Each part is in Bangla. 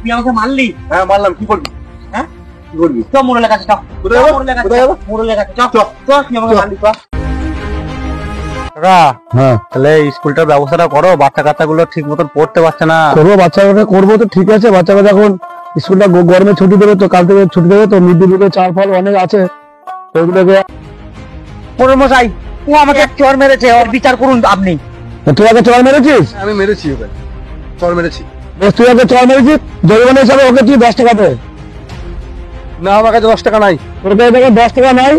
তুই আমাকে মারলি? হ্যাঁ মারলাম, কি করবি? হ্যাঁ কি করবি? চ মোড়লের কাছে, চ কোথায় যাবো? মোড়লের কাছে, চ চ তুই আমাকে মারলি, চ। হ্যাঁ তাহলে স্কুলটার ব্যবস্থাটা করো, বাচ্চা কাচ্চা গুলো ঠিক মতন পড়তে পারছে না। করবো, বাচ্চাকে করবো তো ঠিক আছে। বাচ্চারা এখন স্কুলটা গরমে ছুটি দেবে তো, কাল থেকে ছুটি দেবে তো, মিড ডে মিলের চাল ফাল অনেক আছে ওইগুলোকে। মোড়ল মশাই, ও আমাকে এক চড় মেরেছে, ওর বিচার করুন আপনি। তুই আগে চড় মেরেছিস? আমি মেরেছি ওকে, চড় মেরেছি। বেশ, তুই আগে চড় মেরেছিস, জরিমানা হিসাবে ওকে তুই 10 টাকা দে। না আমার কাছে 10 টাকা নাই। তোর কাছে 10 টাকা নাই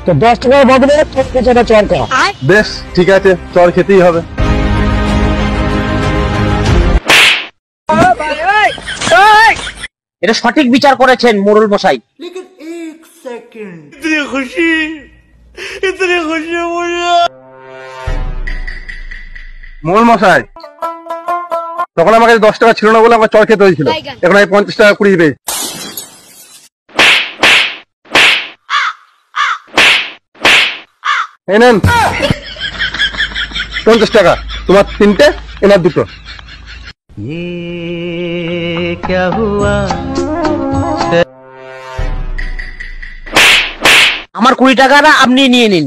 তো 10 টাকার বদলে তোর কাছে একটা চড় খা। বেশ ঠিক আছে, চড় খেতেই হবে। এটা সঠিক বিচার করেছেন মোড়ল মশাই। মোড়ল মশাই, তখন আমার কাছে 10 টাকা ছিল না বলে আমার চড় খেতে হয়েছিল, এখন আমি 50 টাকা কুড়িয়ে পেয়েছি। এই নেন 50 টাকা, তোমার 3টে, এনার 2টো। আমার 20 টাকাটা আপনি নিয়ে নিন।